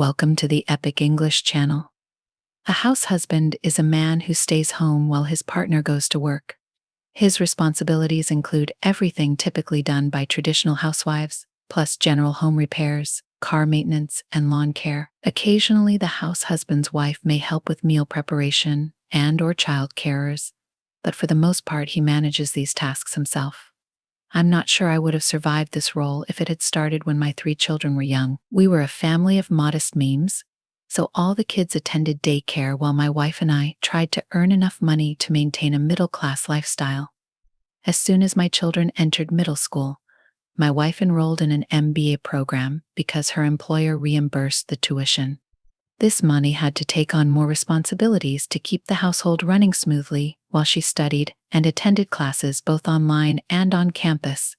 Welcome to the Epic English channel. A house husband is a man who stays home while his partner goes to work. His responsibilities include everything typically done by traditional housewives, plus general home repairs, car maintenance, and lawn care. Occasionally, the house husband's wife may help with meal preparation and/or child carers, but for the most part, he manages these tasks himself. I'm not sure I would have survived this role if it had started when my 3 children were young. We were a family of modest means, so all the kids attended daycare while my wife and I tried to earn enough money to maintain a middle-class lifestyle. As soon as my children entered middle school, my wife enrolled in an MBA program because her employer reimbursed the tuition. This money had to take on more responsibilities to keep the household running smoothly while she studied and attended classes both online and on campus.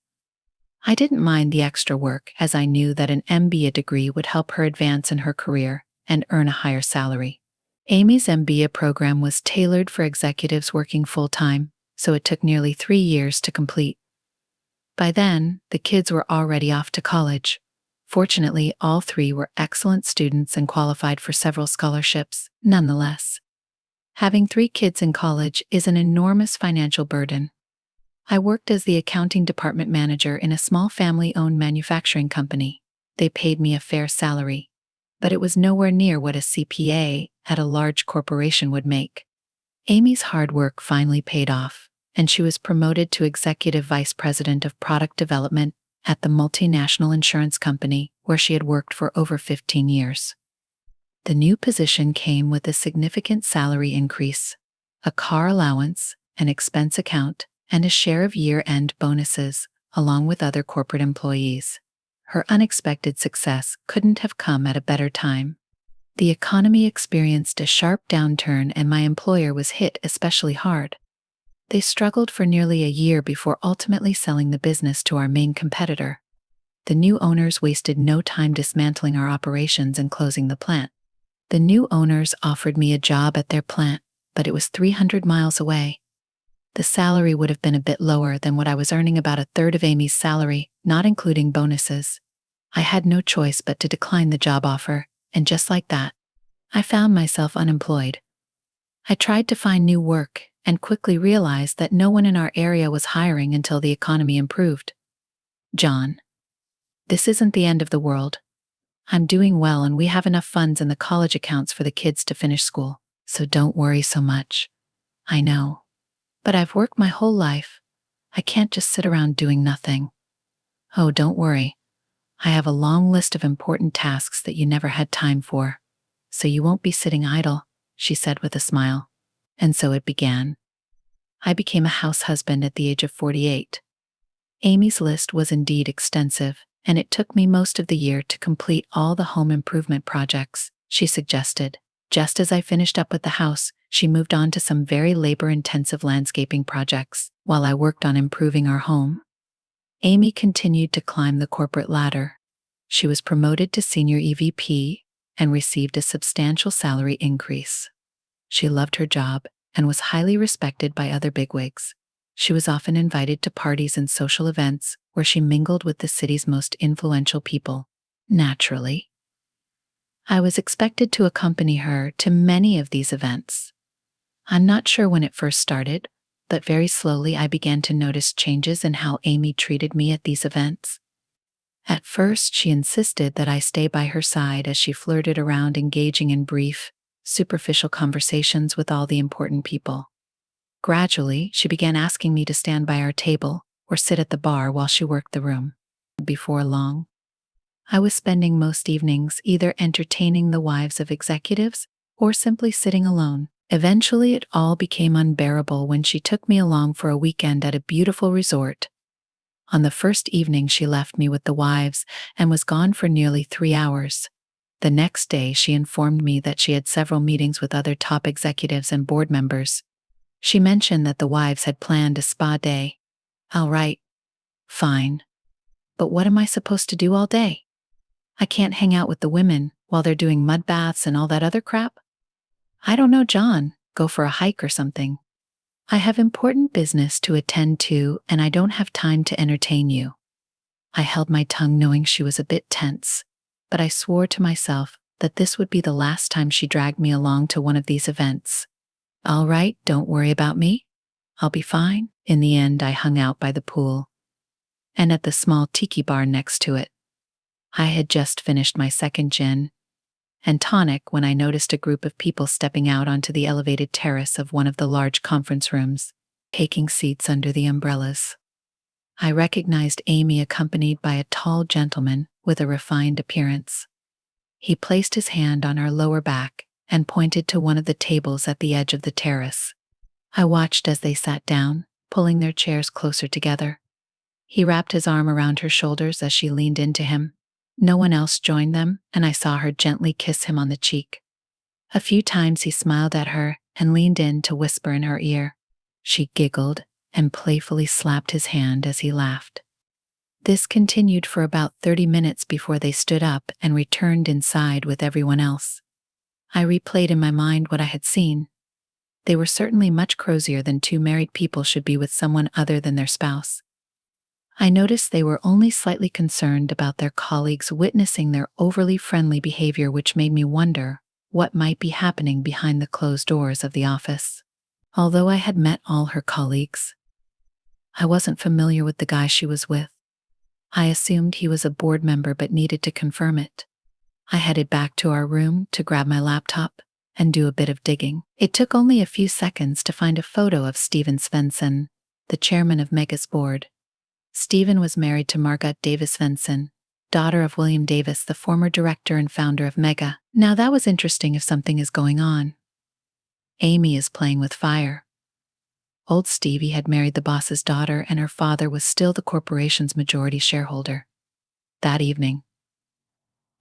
I didn't mind the extra work as I knew that an MBA degree would help her advance in her career and earn a higher salary. Amy's MBA program was tailored for executives working full-time, so it took nearly 3 years to complete. By then, the kids were already off to college. Fortunately, all 3 were excellent students and qualified for several scholarships. Nonetheless, having 3 kids in college is an enormous financial burden. I worked as the accounting department manager in a small family-owned manufacturing company. They paid me a fair salary, but it was nowhere near what a CPA at a large corporation would make. Amy's hard work finally paid off, and she was promoted to executive vice president of product development at the multinational insurance company where she had worked for over 15 years. The new position came with a significant salary increase, a car allowance, an expense account, and a share of year-end bonuses, along with other corporate employees. Her unexpected success couldn't have come at a better time. The economy experienced a sharp downturn and my employer was hit especially hard. They struggled for nearly a year before ultimately selling the business to our main competitor. The new owners wasted no time dismantling our operations and closing the plant. The new owners offered me a job at their plant, but it was 300 miles away. The salary would have been a bit lower than what I was earning, about a third of Amy's salary, not including bonuses. I had no choice but to decline the job offer, and just like that, I found myself unemployed. I tried to find new work and quickly realized that no one in our area was hiring until the economy improved. John, this isn't the end of the world. I'm doing well and we have enough funds in the college accounts for the kids to finish school, so don't worry so much. I know. But I've worked my whole life. I can't just sit around doing nothing. Oh, don't worry. I have a long list of important tasks that you never had time for, so you won't be sitting idle, she said with a smile. And so it began. I became a house husband at the age of 48. Amy's list was indeed extensive, and it took me most of the year to complete all the home improvement projects she suggested. Just as I finished up with the house, she moved on to some very labor-intensive landscaping projects, while I worked on improving our home. Amy continued to climb the corporate ladder. She was promoted to senior EVP and received a substantial salary increase. She loved her job and was highly respected by other bigwigs. She was often invited to parties and social events where she mingled with the city's most influential people. Naturally, I was expected to accompany her to many of these events. I'm not sure when it first started, but very slowly I began to notice changes in how Amy treated me at these events. At first, she insisted that I stay by her side as she flirted around, engaging in brief, superficial conversations with all the important people. Gradually, she began asking me to stand by our table or sit at the bar while she worked the room. Before long, I was spending most evenings either entertaining the wives of executives or simply sitting alone. Eventually, it all became unbearable when she took me along for a weekend at a beautiful resort. On the first evening, she left me with the wives and was gone for nearly 3 hours. The next day, she informed me that she had several meetings with other top executives and board members. She mentioned that the wives had planned a spa day. All right. Fine. But what am I supposed to do all day? I can't hang out with the women while they're doing mud baths and all that other crap? I don't know, John. Go for a hike or something. I have important business to attend to and I don't have time to entertain you. I held my tongue knowing she was a bit tense, but I swore to myself that this would be the last time she dragged me along to one of these events. All right, don't worry about me. I'll be fine. In the end, I hung out by the pool and at the small tiki bar next to it. I had just finished my second gin and tonic when I noticed a group of people stepping out onto the elevated terrace of one of the large conference rooms, taking seats under the umbrellas. I recognized Amy accompanied by a tall gentleman with a refined appearance. He placed his hand on our lower back and pointed to one of the tables at the edge of the terrace. I watched as they sat down, pulling their chairs closer together. He wrapped his arm around her shoulders as she leaned into him. No one else joined them, and I saw her gently kiss him on the cheek. A few times he smiled at her and leaned in to whisper in her ear. She giggled and playfully slapped his hand as he laughed. This continued for about 30 minutes before they stood up and returned inside with everyone else. I replayed in my mind what I had seen. They were certainly much crozier than two married people should be with someone other than their spouse. I noticed they were only slightly concerned about their colleagues witnessing their overly friendly behavior, which made me wonder what might be happening behind the closed doors of the office. Although I had met all her colleagues, I wasn't familiar with the guy she was with. I assumed he was a board member but needed to confirm it. I headed back to our room to grab my laptop and do a bit of digging. It took only a few seconds to find a photo of Steven Svensson, the chairman of Mega's board. Steven was married to Margot Davis Svensson, daughter of William Davis, the former director and founder of Mega. Now that was interesting if something is going on. Amy is playing with fire. Old Stevie had married the boss's daughter and her father was still the corporation's majority shareholder. That evening,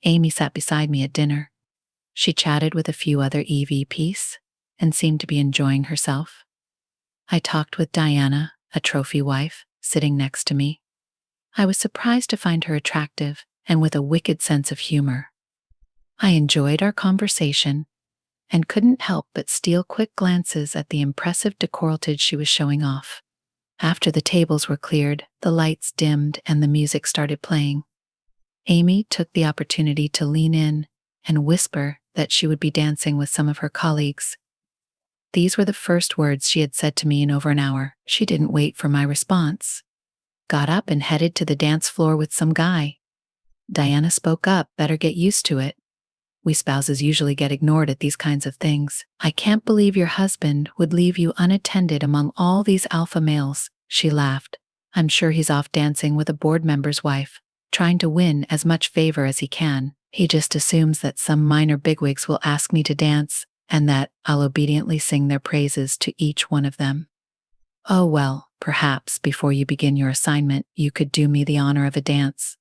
Amy sat beside me at dinner. She chatted with a few other EVPs and seemed to be enjoying herself. I talked with Diana, a trophy wife, sitting next to me. I was surprised to find her attractive and with a wicked sense of humor. I enjoyed our conversation and couldn't help but steal quick glances at the impressive decolletage she was showing off. After the tables were cleared, the lights dimmed and the music started playing. Amy took the opportunity to lean in and whisper that she would be dancing with some of her colleagues. These were the first words she had said to me in over an hour. She didn't wait for my response. Got up and headed to the dance floor with some guy. Diana spoke up, better get used to it. We spouses usually get ignored at these kinds of things. I can't believe your husband would leave you unattended among all these alpha males, she laughed. I'm sure he's off dancing with a board member's wife, trying to win as much favor as he can. He just assumes that some minor bigwigs will ask me to dance, and that I'll obediently sing their praises to each one of them. Oh well, perhaps before you begin your assignment, you could do me the honor of a dance.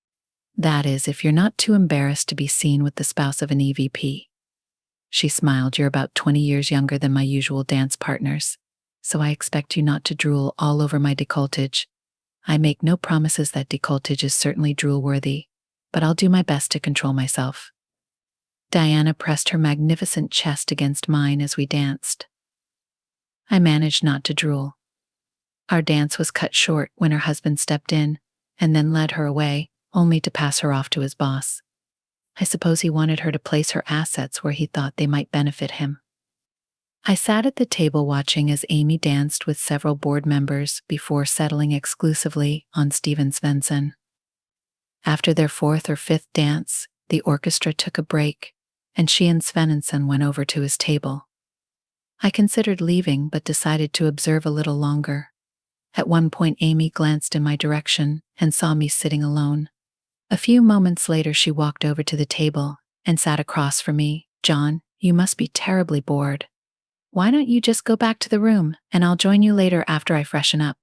That is, if you're not too embarrassed to be seen with the spouse of an EVP. She smiled. You're about 20 years younger than my usual dance partners, so I expect you not to drool all over my decolletage. I make no promises that decolletage is certainly drool-worthy, but I'll do my best to control myself. Diana pressed her magnificent chest against mine as we danced. I managed not to drool. Our dance was cut short when her husband stepped in and then led her away, only to pass her off to his boss. I suppose he wanted her to place her assets where he thought they might benefit him. I sat at the table watching as Amy danced with several board members before settling exclusively on Steven Svensson. After their fourth or fifth dance, the orchestra took a break, and she and Svensson went over to his table. I considered leaving but decided to observe a little longer. At one point Amy glanced in my direction and saw me sitting alone. A few moments later she walked over to the table and sat across from me. John, you must be terribly bored. Why don't you just go back to the room and I'll join you later after I freshen up?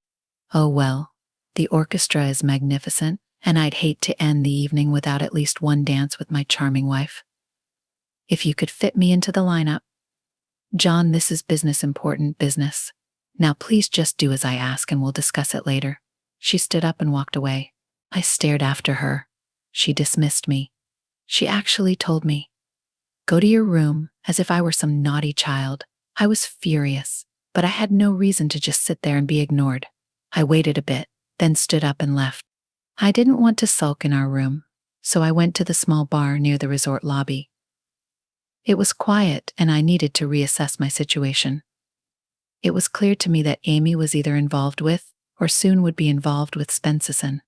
Oh well, the orchestra is magnificent and I'd hate to end the evening without at least one dance with my charming wife. If you could fit me into the lineup. John, this is business, important business. Now please just do as I ask and we'll discuss it later. She stood up and walked away. I stared after her. She dismissed me. She actually told me, "Go to your room," as if I were some naughty child. I was furious, but I had no reason to just sit there and be ignored. I waited a bit, then stood up and left. I didn't want to sulk in our room, so I went to the small bar near the resort lobby. It was quiet, and I needed to reassess my situation. It was clear to me that Amy was either involved with, or soon would be involved with Smudged.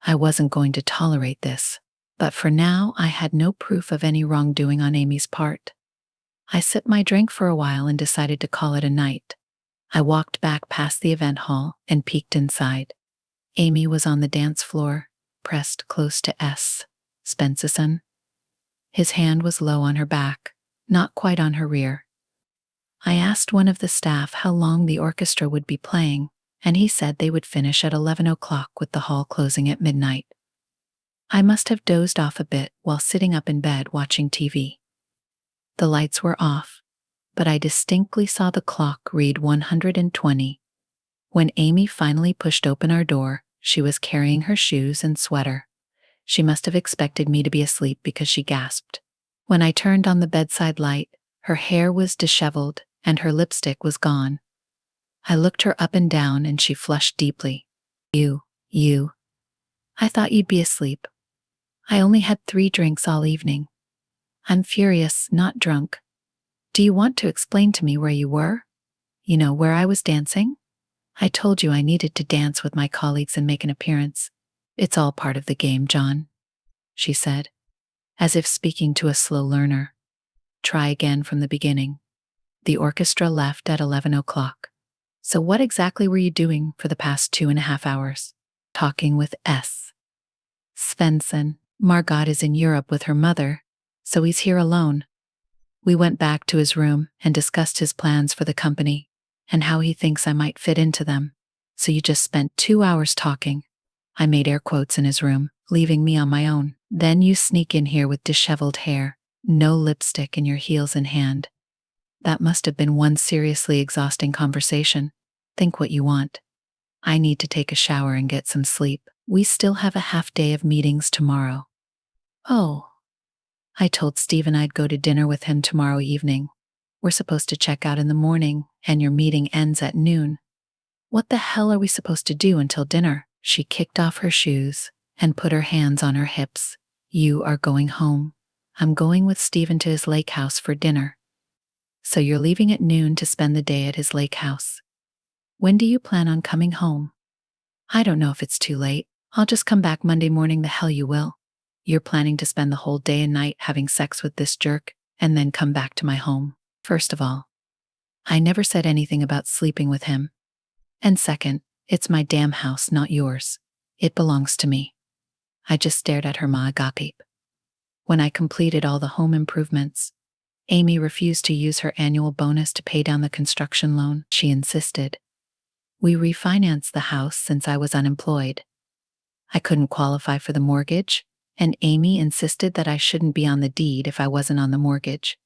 I wasn't going to tolerate this. But for now, I had no proof of any wrongdoing on Amy's part. I sipped my drink for a while and decided to call it a night. I walked back past the event hall and peeked inside. Amy was on the dance floor, pressed close to Spencerson. His hand was low on her back, not quite on her rear. I asked one of the staff how long the orchestra would be playing, and he said they would finish at 11 o'clock with the hall closing at midnight. I must have dozed off a bit while sitting up in bed watching TV. The lights were off, but I distinctly saw the clock read 120. When Amy finally pushed open our door, she was carrying her shoes and sweater. She must have expected me to be asleep because she gasped. When I turned on the bedside light, her hair was disheveled and her lipstick was gone. I looked her up and down and she flushed deeply. You. I thought you'd be asleep. I only had 3 drinks all evening. I'm furious, not drunk. Do you want to explain to me where you were? You know, where I was dancing? I told you I needed to dance with my colleagues and make an appearance. It's all part of the game, John, she said, as if speaking to a slow learner. Try again from the beginning. The orchestra left at 11 o'clock. So what exactly were you doing for the past 2.5 hours? Talking with Svensson. Margot is in Europe with her mother, so he's here alone. We went back to his room and discussed his plans for the company and how he thinks I might fit into them. So you just spent 2 hours talking. I made air quotes in his room, leaving me on my own. Then you sneak in here with disheveled hair, no lipstick, and your heels in hand. That must have been one seriously exhausting conversation. Think what you want. I need to take a shower and get some sleep. We still have a half day of meetings tomorrow. Oh. I told Stephen I'd go to dinner with him tomorrow evening. We're supposed to check out in the morning, and your meeting ends at noon. What the hell are we supposed to do until dinner? She kicked off her shoes and put her hands on her hips. You are going home. I'm going with Stephen to his lake house for dinner. So you're leaving at noon to spend the day at his lake house. When do you plan on coming home? I don't know if it's too late. I'll just come back Monday morning. The hell you will. You're planning to spend the whole day and night having sex with this jerk and then come back to my home. First of all, I never said anything about sleeping with him. And second, it's my damn house, not yours. It belongs to me. I just stared at her agape. When I completed all the home improvements, Amy refused to use her annual bonus to pay down the construction loan. She insisted. We refinanced the house since I was unemployed. I couldn't qualify for the mortgage, and Amy insisted that I shouldn't be on the deed if I wasn't on the mortgage.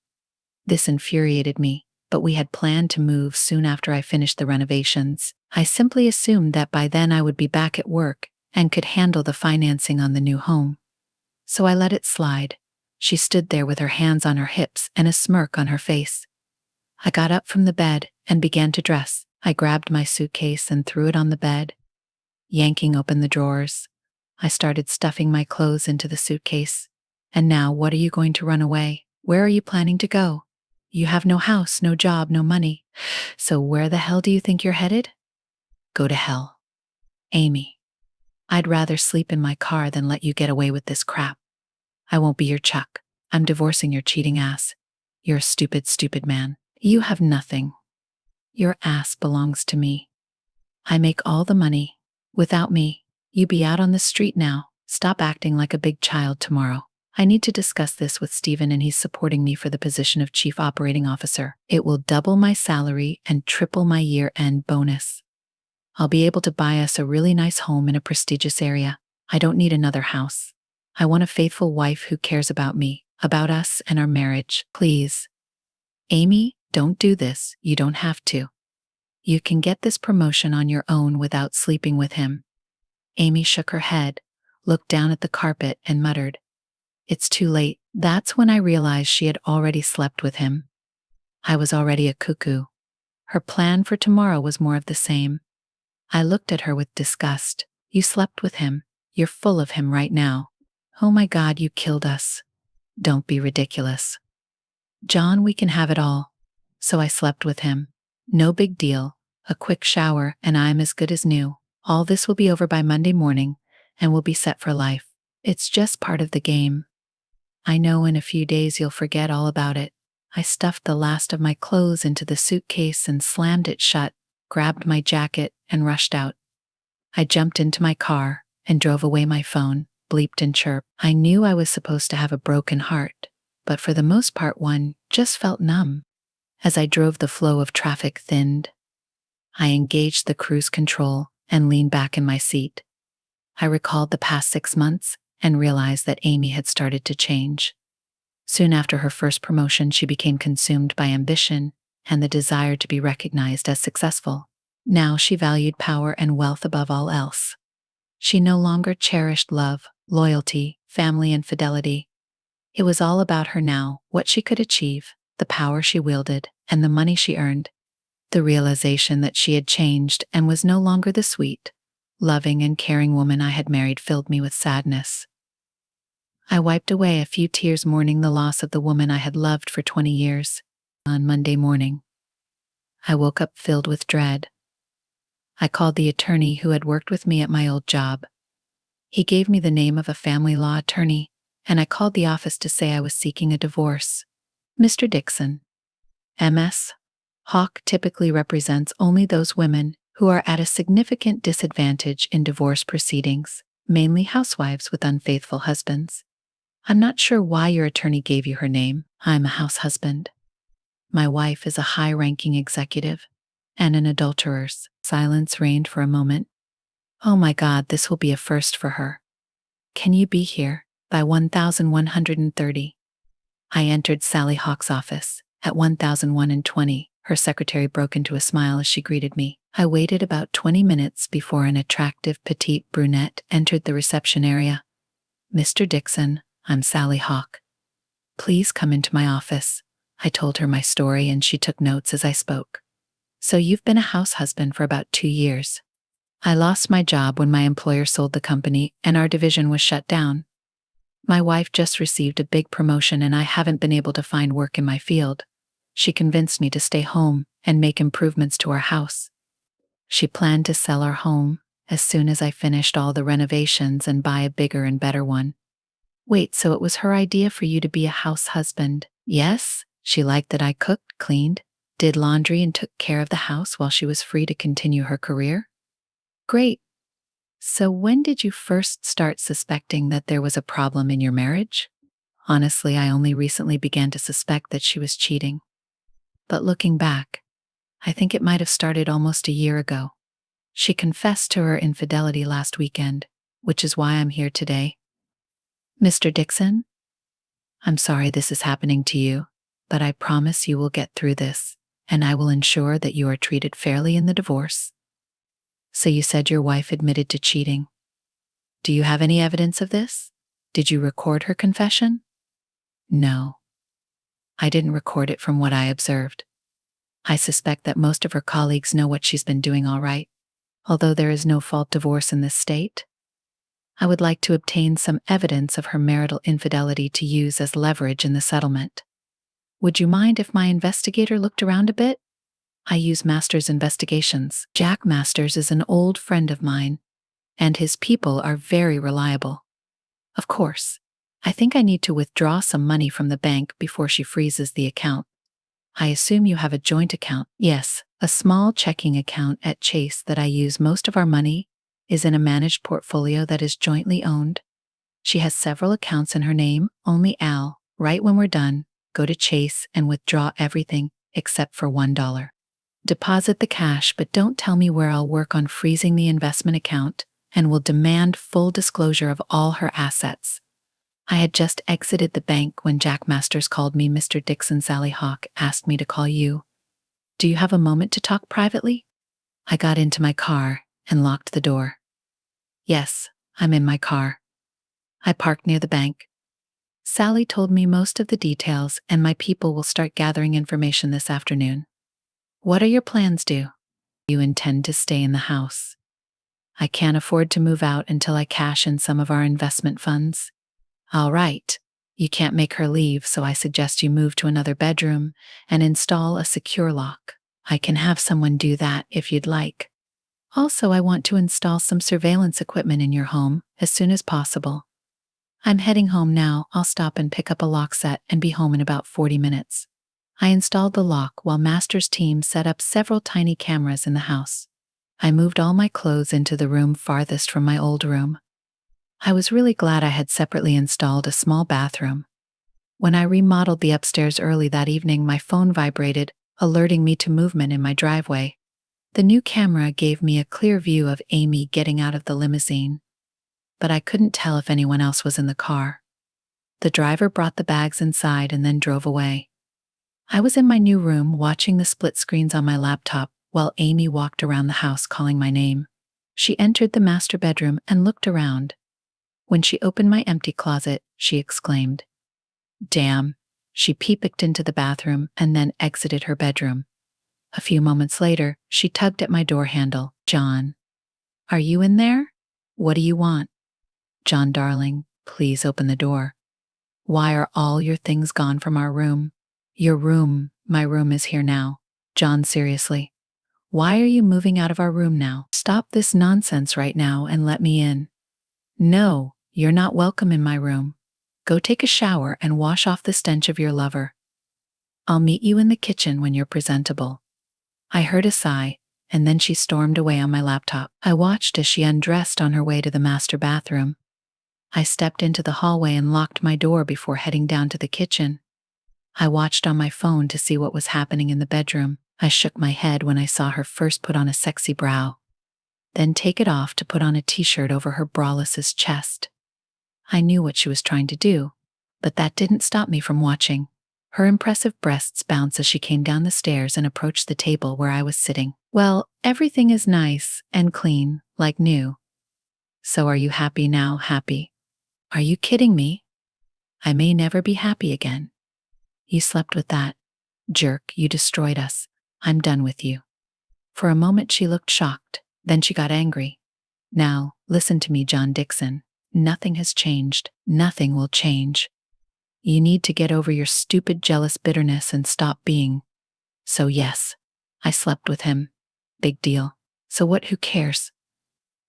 This infuriated me, but we had planned to move soon after I finished the renovations. I simply assumed that by then I would be back at work and could handle the financing on the new home. So I let it slide. She stood there with her hands on her hips and a smirk on her face. I got up from the bed and began to dress. I grabbed my suitcase and threw it on the bed. Yanking open the drawers, I started stuffing my clothes into the suitcase. And now, what are you going to run away? Where are you planning to go? You have no house, no job, no money. So where the hell do you think you're headed? Go to hell. Amy, I'd rather sleep in my car than let you get away with this crap. I won't be your Chuck. I'm divorcing your cheating ass. You're a stupid, stupid man. You have nothing. Your ass belongs to me. I make all the money. Without me, you'd be out on the street now. Stop acting like a big child tomorrow. I need to discuss this with Stephen, and he's supporting me for the position of Chief Operating Officer. It will double my salary and triple my year-end bonus. I'll be able to buy us a really nice home in a prestigious area. I don't need another house. I want a faithful wife who cares about me, about us and our marriage. Please. Amy, don't do this. You don't have to. You can get this promotion on your own without sleeping with him. Amy shook her head, looked down at the carpet, and muttered, "It's too late." That's when I realized she had already slept with him. I was already a cuckoo. Her plan for tomorrow was more of the same. I looked at her with disgust. You slept with him. You're full of him right now. Oh my God, you killed us. Don't be ridiculous. John, we can have it all. So I slept with him. No big deal. A quick shower and I'm as good as new. All this will be over by Monday morning and we'll be set for life. It's just part of the game. I know in a few days you'll forget all about it. I stuffed the last of my clothes into the suitcase and slammed it shut, grabbed my jacket, and rushed out. I jumped into my car and drove away. My phone bleeped and chirped. I knew I was supposed to have a broken heart, but for the most part one just felt numb. As I drove, the flow of traffic thinned. I engaged the cruise control and leaned back in my seat. I recalled the past 6 months and realized that Amy had started to change. Soon after her first promotion, she became consumed by ambition and the desire to be recognized as successful. Now she valued power and wealth above all else. She no longer cherished love, loyalty, family, and fidelity. It was all about her now, what she could achieve, the power she wielded, and the money she earned. The realization that she had changed and was no longer the sweet, loving, and caring woman I had married filled me with sadness. I wiped away a few tears, mourning the loss of the woman I had loved for 20 years. On Monday morning, I woke up filled with dread. I called the attorney who had worked with me at my old job. He gave me the name of a family law attorney, and I called the office to say I was seeking a divorce. Mr. Dixon, MS. Hawk typically represents only those women who are at a significant disadvantage in divorce proceedings, mainly housewives with unfaithful husbands. I'm not sure why your attorney gave you her name. I'm a house husband. My wife is a high-ranking executive and an adulterer. Silence reigned for a moment. Oh my God, this will be a first for her. Can you be here by 1130? I entered Sally Hawk's office at 1001:20. Her secretary broke into a smile as she greeted me. I waited about 20 minutes before an attractive petite brunette entered the reception area. Mr. Dixon, I'm Sally Hawk. Please come into my office. I told her my story and she took notes as I spoke. So you've been a house husband for about 2 years. I lost my job when my employer sold the company and our division was shut down. My wife just received a big promotion and I haven't been able to find work in my field. She convinced me to stay home and make improvements to our house. She planned to sell our home as soon as I finished all the renovations and buy a bigger and better one. Wait, so it was her idea for you to be a house husband? Yes, she liked that I cooked, cleaned, did laundry, and took care of the house while she was free to continue her career? Great. So when did you first start suspecting that there was a problem in your marriage? Honestly, I only recently began to suspect that she was cheating. But looking back, I think it might have started almost a year ago. She confessed to her infidelity last weekend, which is why I'm here today. Mr. Dixon, I'm sorry this is happening to you, but I promise you will get through this, and I will ensure that you are treated fairly in the divorce. So you said your wife admitted to cheating. Do you have any evidence of this? Did you record her confession? No. I didn't record it from what I observed. I suspect that most of her colleagues know what she's been doing all right, although there is no fault divorce in this state. I would like to obtain some evidence of her marital infidelity to use as leverage in the settlement. Would you mind if my investigator looked around a bit? I use Masters Investigations. Jack Masters is an old friend of mine, and his people are very reliable. Of course, I think I need to withdraw some money from the bank before she freezes the account. I assume you have a joint account. Yes, a small checking account at Chase that I use. Most of our money is in a managed portfolio that is jointly owned. She has several accounts in her name. Only Al, right when we're done, go to Chase and withdraw everything except for $1. Deposit the cash, but don't tell me where. I'll work on freezing the investment account and will demand full disclosure of all her assets. I had just exited the bank when Jack Masters called me. Mr. Dixon, Sally Hawk asked me to call you. Do you have a moment to talk privately? I got into my car and locked the door. Yes, I'm in my car. I parked near the bank. Sally told me most of the details and my people will start gathering information this afternoon. What are your plans, do you intend to stay in the house? I can't afford to move out until I cash in some of our investment funds. All right, You can't make her leave, so I suggest you move to another bedroom and install a secure lock. I can have someone do that if you'd like. Also, I want to install some surveillance equipment in your home as soon as possible. I'm heading home now. I'll stop and pick up a lock set and be home in about 40 minutes. I installed the lock while Master's team set up several tiny cameras in the house. I moved all my clothes into the room farthest from my old room. I was really glad I had separately installed a small bathroom. When I remodeled the upstairs early that evening, my phone vibrated, alerting me to movement in my driveway. The new camera gave me a clear view of Amy getting out of the limousine, but I couldn't tell if anyone else was in the car. The driver brought the bags inside and then drove away. I was in my new room watching the split screens on my laptop while Amy walked around the house calling my name. She entered the master bedroom and looked around. When she opened my empty closet, she exclaimed, "Damn." She peeked into the bathroom and then exited her bedroom. A few moments later, she tugged at my door handle. "John, are you in there? What do you want?" "John, darling, please open the door. Why are all your things gone from our room?" "Your room, my room is here now." "John, seriously. Why are you moving out of our room now? Stop this nonsense right now and let me in." "No, you're not welcome in my room. Go take a shower and wash off the stench of your lover. I'll meet you in the kitchen when you're presentable." I heard a sigh, and then she stormed away on my laptop. I watched as she undressed on her way to the master bathroom. I stepped into the hallway and locked my door before heading down to the kitchen. I watched on my phone to see what was happening in the bedroom. I shook my head when I saw her first put on a sexy brow, then take it off to put on a t-shirt over her braless's chest. I knew what she was trying to do, but that didn't stop me from watching. Her impressive breasts bounced as she came down the stairs and approached the table where I was sitting. "Well, everything is nice and clean, like new. So are you happy now, happy?" "Are you kidding me? I may never be happy again." "You slept with that jerk, you destroyed us. I'm done with you." For a moment she looked shocked, then she got angry. "Now, listen to me, John Dixon. Nothing has changed. Nothing will change. You need to get over your stupid jealous bitterness and stop being. So yes, I slept with him. Big deal. So what, who cares?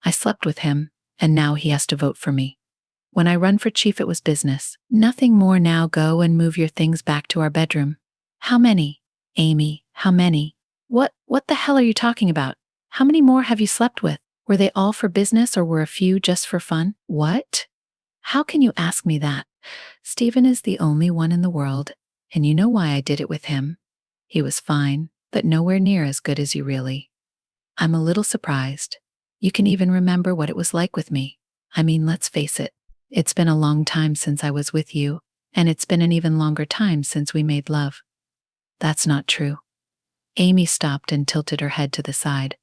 I slept with him, and now he has to vote for me. When I run for chief, it was business. Nothing more now. Go and move your things back to our bedroom." "How many? Amy, how many? What the hell are you talking about? How many more have you slept with? Were they all for business or were a few just for fun?" "What? How can you ask me that? Stephen is the only one in the world, and you know why I did it with him. He was fine, but nowhere near as good as you really. I'm a little surprised. You can even remember what it was like with me. I mean, let's face it. It's been a long time since I was with you, and it's been an even longer time since we made love." "That's not true." Amy stopped and tilted her head to the side.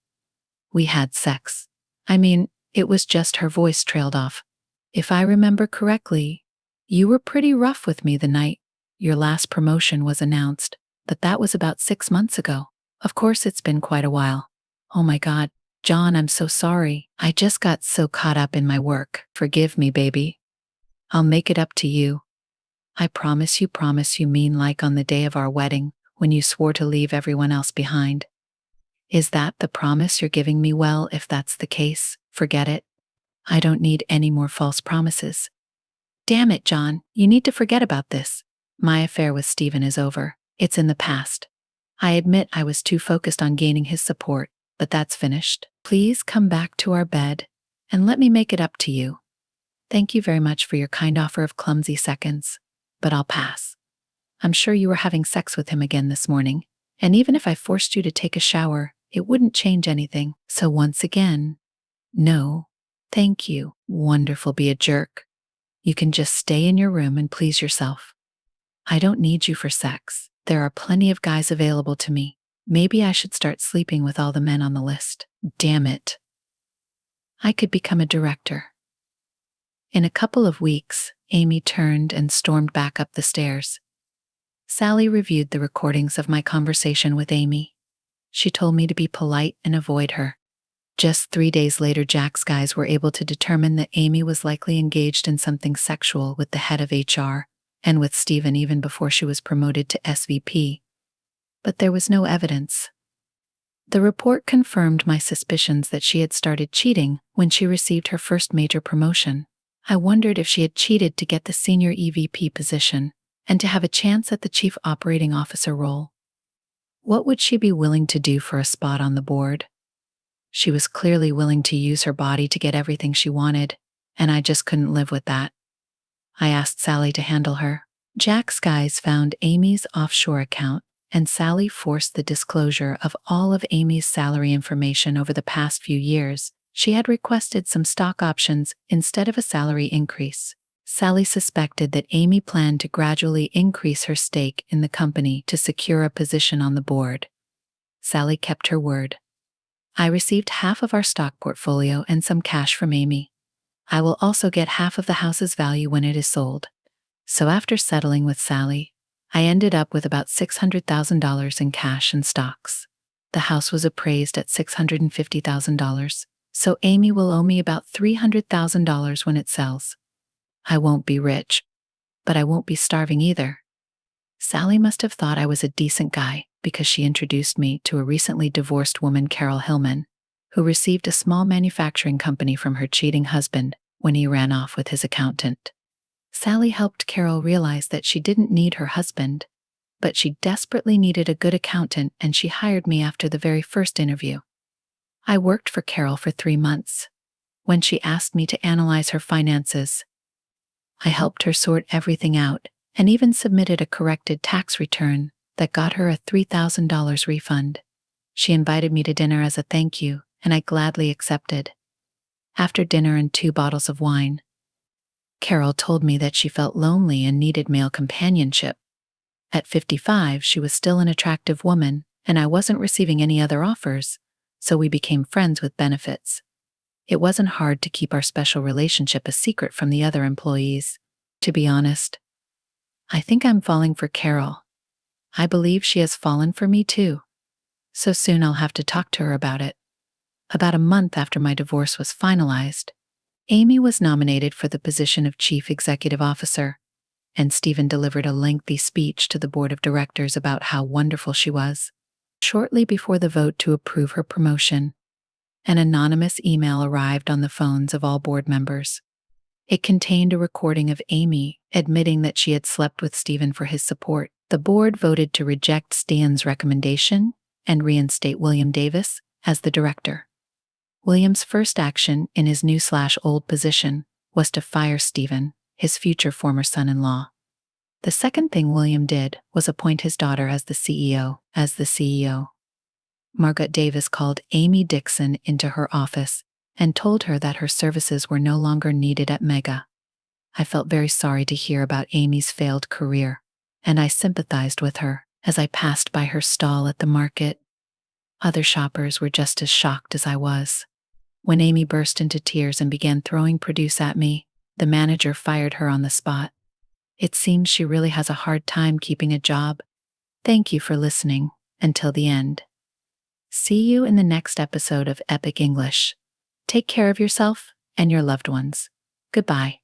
"We had sex. I mean, it was just," her voice trailed off. "If I remember correctly, you were pretty rough with me the night your last promotion was announced, but that was about 6 months ago. Of course, it's been quite a while." "Oh my God, John, I'm so sorry. I just got so caught up in my work. Forgive me, baby. I'll make it up to you. I promise you." "Promise you mean like on the day of our wedding, when you swore to leave everyone else behind? Is that the promise you're giving me? Well, if that's the case, forget it. I don't need any more false promises." "Damn it, John, you need to forget about this. My affair with Stephen is over. It's in the past. I admit I was too focused on gaining his support, but that's finished. Please come back to our bed and let me make it up to you. Thank you very much for your kind offer of clumsy seconds, but I'll pass. I'm sure you were having sex with him again this morning, and even if I forced you to take a shower, it wouldn't change anything. So once again, no, thank you. Wonderful, be a jerk. You can just stay in your room and please yourself. I don't need you for sex. There are plenty of guys available to me. Maybe I should start sleeping with all the men on the list. Damn it. I could become a director." In a couple of weeks, Amy turned and stormed back up the stairs. Sally reviewed the recordings of my conversation with Amy. She told me to be polite and avoid her. Just 3 days later, Jack's guys were able to determine that Amy was likely engaged in something sexual with the head of HR, and with Stephen even before she was promoted to SVP. But there was no evidence. The report confirmed my suspicions that she had started cheating when she received her first major promotion. I wondered if she had cheated to get the senior EVP position and to have a chance at the chief operating officer role. What would she be willing to do for a spot on the board? She was clearly willing to use her body to get everything she wanted, and I just couldn't live with that. I asked Sally to handle her. Jack Skies found Amy's offshore account, and Sally forced the disclosure of all of Amy's salary information over the past few years. She had requested some stock options instead of a salary increase. Sally suspected that Amy planned to gradually increase her stake in the company to secure a position on the board. Sally kept her word. I received half of our stock portfolio and some cash from Amy. I will also get half of the house's value when it is sold. So after settling with Sally, I ended up with about $600,000 in cash and stocks. The house was appraised at $650,000, so Amy will owe me about $300,000 when it sells. I won't be rich, but I won't be starving either. Sally must have thought I was a decent guy because she introduced me to a recently divorced woman, Carol Hillman, who received a small manufacturing company from her cheating husband when he ran off with his accountant. Sally helped Carol realize that she didn't need her husband, but she desperately needed a good accountant, and she hired me after the very first interview. I worked for Carol for 3 months. When she asked me to analyze her finances, I helped her sort everything out and even submitted a corrected tax return that got her a $3,000 refund. She invited me to dinner as a thank you, and I gladly accepted. After dinner and 2 bottles of wine, Carol told me that she felt lonely and needed male companionship. At 55, she was still an attractive woman, and I wasn't receiving any other offers, so we became friends with benefits. It wasn't hard to keep our special relationship a secret from the other employees. To be honest, I think I'm falling for Carol. I believe she has fallen for me too. So soon I'll have to talk to her about it. About a month after my divorce was finalized, Amy was nominated for the position of Chief Executive Officer, and Stephen delivered a lengthy speech to the board of directors about how wonderful she was. Shortly before the vote to approve her promotion, an anonymous email arrived on the phones of all board members. It contained a recording of Amy admitting that she had slept with Stephen for his support. The board voted to reject Stan's recommendation and reinstate William Davis as the director. William's first action in his new/old position was to fire Stephen, his future former son-in-law. The second thing William did was appoint his daughter as the CEO. Margot Davis called Amy Dixon into her office and told her that her services were no longer needed at Mega. I felt very sorry to hear about Amy's failed career, and I sympathized with her as I passed by her stall at the market. Other shoppers were just as shocked as I was. When Amy burst into tears and began throwing produce at me, the manager fired her on the spot. It seems she really has a hard time keeping a job. Thank you for listening until the end. See you in the next episode of Epic English. Take care of yourself and your loved ones. Goodbye.